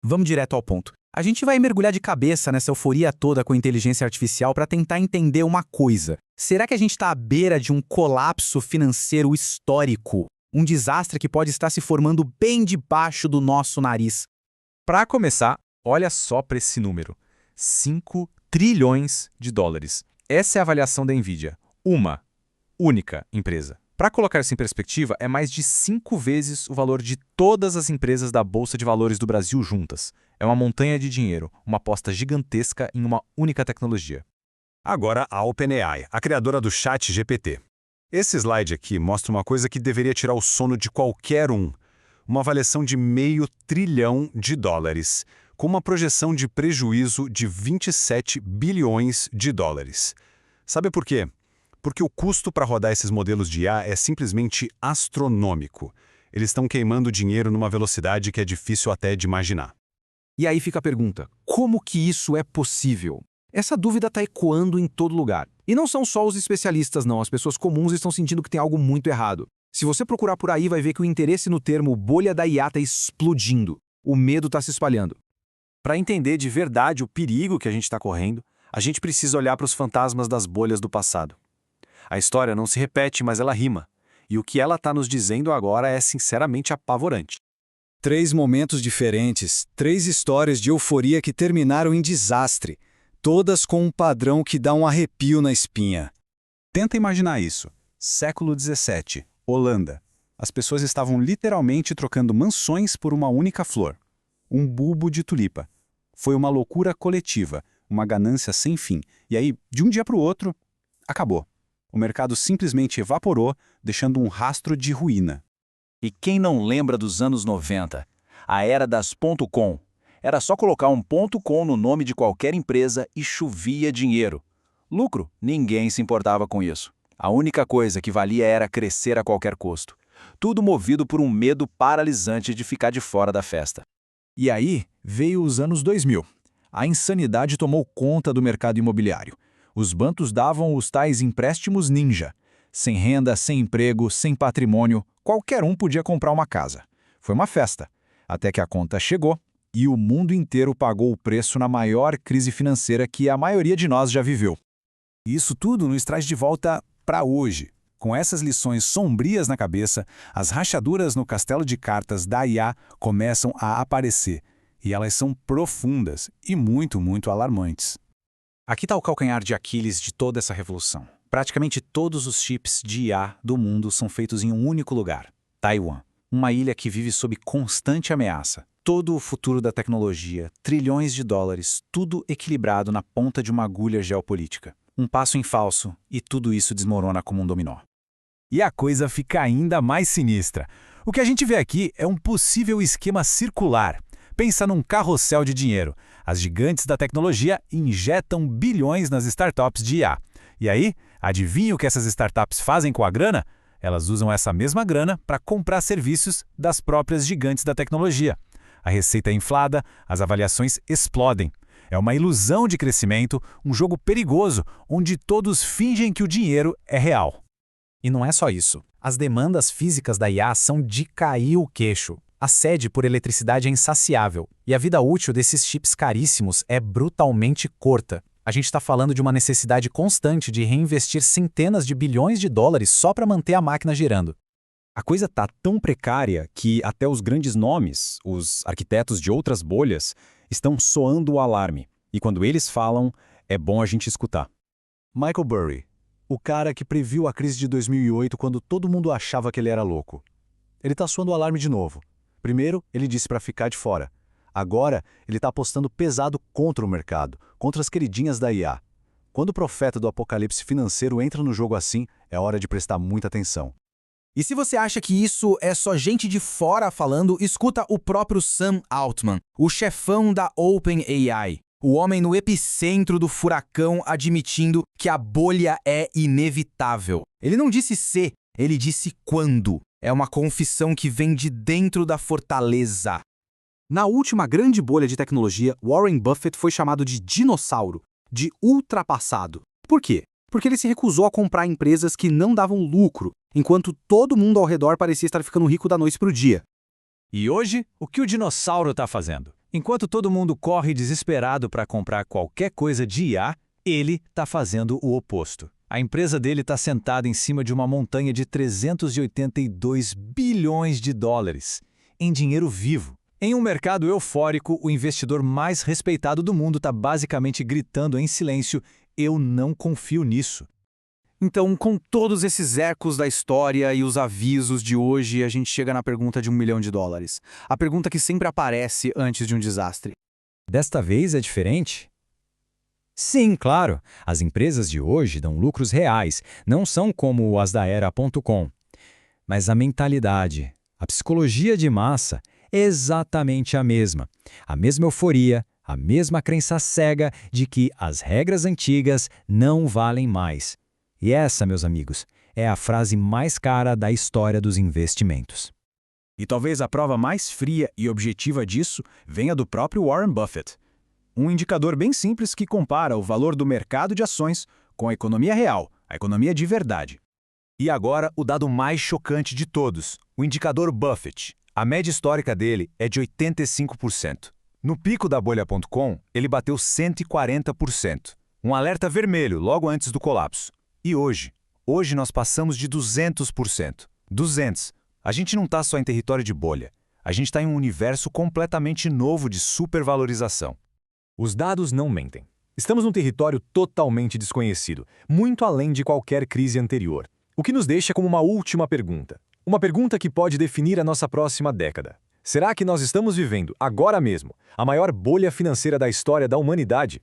Vamos direto ao ponto. A gente vai mergulhar de cabeça nessa euforia toda com inteligência artificial para tentar entender uma coisa. Será que a gente está à beira de um colapso financeiro histórico? Um desastre que pode estar se formando bem debaixo do nosso nariz? Para começar, olha só para esse número: 5 trilhões de dólares. Essa é a avaliação da Nvidia. Uma única empresa. Para colocar isso em perspectiva, é mais de 5 vezes o valor de todas as empresas da Bolsa de Valores do Brasil juntas. É uma montanha de dinheiro, uma aposta gigantesca em uma única tecnologia. Agora, a OpenAI, a criadora do ChatGPT. Esse slide aqui mostra uma coisa que deveria tirar o sono de qualquer um. Uma avaliação de $500 bilhão, com uma projeção de prejuízo de 27 bilhões de dólares. Sabe por quê? Porque o custo para rodar esses modelos de IA é simplesmente astronômico. Eles estão queimando dinheiro numa velocidade que é difícil até de imaginar. E aí fica a pergunta, como que isso é possível? Essa dúvida está ecoando em todo lugar. E não são só os especialistas não, as pessoas comuns estão sentindo que tem algo muito errado. Se você procurar por aí, vai ver que o interesse no termo bolha da IA está explodindo. O medo está se espalhando. Para entender de verdade o perigo que a gente está correndo, a gente precisa olhar para os fantasmas das bolhas do passado. A história não se repete, mas ela rima. E o que ela está nos dizendo agora é sinceramente apavorante. 3 momentos diferentes, 3 histórias de euforia que terminaram em desastre, todas com um padrão que dá um arrepio na espinha. Tenta imaginar isso. Século XVII, Holanda. As pessoas estavam literalmente trocando mansões por uma única flor. Um bulbo de tulipa. Foi uma loucura coletiva, uma ganância sem fim. E aí, de um dia para o outro, acabou. O mercado simplesmente evaporou, deixando um rastro de ruína. E quem não lembra dos anos 90? A era das .com. Era só colocar um .com no nome de qualquer empresa e chovia dinheiro. Lucro? Ninguém se importava com isso. A única coisa que valia era crescer a qualquer custo. Tudo movido por um medo paralisante de ficar de fora da festa. E aí veio os anos 2000. A insanidade tomou conta do mercado imobiliário. Os bancos davam os tais empréstimos ninja. Sem renda, sem emprego, sem patrimônio, qualquer um podia comprar uma casa. Foi uma festa, até que a conta chegou e o mundo inteiro pagou o preço na maior crise financeira que a maioria de nós já viveu. Isso tudo nos traz de volta para hoje. Com essas lições sombrias na cabeça, as rachaduras no castelo de cartas da IA começam a aparecer. E elas são profundas e muito, muito alarmantes. Aqui está o calcanhar de Aquiles de toda essa revolução. Praticamente todos os chips de IA do mundo são feitos em um único lugar, Taiwan. Uma ilha que vive sob constante ameaça. Todo o futuro da tecnologia, trilhões de dólares, tudo equilibrado na ponta de uma agulha geopolítica. Um passo em falso e tudo isso desmorona como um dominó. E a coisa fica ainda mais sinistra. O que a gente vê aqui é um possível esquema circular. Pensa num carrossel de dinheiro. As gigantes da tecnologia injetam bilhões nas startups de IA. E aí, adivinha o que essas startups fazem com a grana? Elas usam essa mesma grana para comprar serviços das próprias gigantes da tecnologia. A receita é inflada, as avaliações explodem. É uma ilusão de crescimento, um jogo perigoso, onde todos fingem que o dinheiro é real. E não é só isso. As demandas físicas da IA são de cair o queixo. A sede por eletricidade é insaciável, e a vida útil desses chips caríssimos é brutalmente curta. A gente está falando de uma necessidade constante de reinvestir centenas de bilhões de dólares só para manter a máquina girando. A coisa está tão precária que até os grandes nomes, os arquitetos de outras bolhas, estão soando o alarme. E quando eles falam, é bom a gente escutar. Michael Burry, o cara que previu a crise de 2008 quando todo mundo achava que ele era louco. Ele está soando o alarme de novo. Primeiro, ele disse para ficar de fora. Agora, ele está apostando pesado contra o mercado, contra as queridinhas da IA. Quando o profeta do apocalipse financeiro entra no jogo assim, é hora de prestar muita atenção. E se você acha que isso é só gente de fora falando, escuta o próprio Sam Altman, o chefão da OpenAI. O homem no epicentro do furacão admitindo que a bolha é inevitável. Ele não disse se, ele disse quando. É uma confissão que vem de dentro da fortaleza. Na última grande bolha de tecnologia, Warren Buffett foi chamado de dinossauro, de ultrapassado. Por quê? Porque ele se recusou a comprar empresas que não davam lucro, enquanto todo mundo ao redor parecia estar ficando rico da noite para o dia. E hoje, o que o dinossauro está fazendo? Enquanto todo mundo corre desesperado para comprar qualquer coisa de IA, ele está fazendo o oposto. A empresa dele está sentada em cima de uma montanha de 382 bilhões de dólares, em dinheiro vivo. Em um mercado eufórico, o investidor mais respeitado do mundo está basicamente gritando em silêncio: eu não confio nisso. Então, com todos esses ecos da história e os avisos de hoje, a gente chega na pergunta de $1 milhão. A pergunta que sempre aparece antes de um desastre. Desta vez é diferente? Sim, claro. As empresas de hoje dão lucros reais, não são como as da era.com. Mas a mentalidade, a psicologia de massa é exatamente a mesma. A mesma euforia, a mesma crença cega de que as regras antigas não valem mais. E essa, meus amigos, é a frase mais cara da história dos investimentos. E talvez a prova mais fria e objetiva disso venha do próprio Warren Buffett. Um indicador bem simples que compara o valor do mercado de ações com a economia real, a economia de verdade. E agora o dado mais chocante de todos, o indicador Buffett. A média histórica dele é de 85%. No pico da bolha.com, ele bateu 140%. Um alerta vermelho logo antes do colapso. E hoje nós passamos de 200%. 200%. A gente não está só em território de bolha. A gente está em um universo completamente novo de supervalorização. Os dados não mentem. Estamos num território totalmente desconhecido, muito além de qualquer crise anterior. O que nos deixa como uma última pergunta. Uma pergunta que pode definir a nossa próxima década. Será que nós estamos vivendo, agora mesmo, a maior bolha financeira da história da humanidade?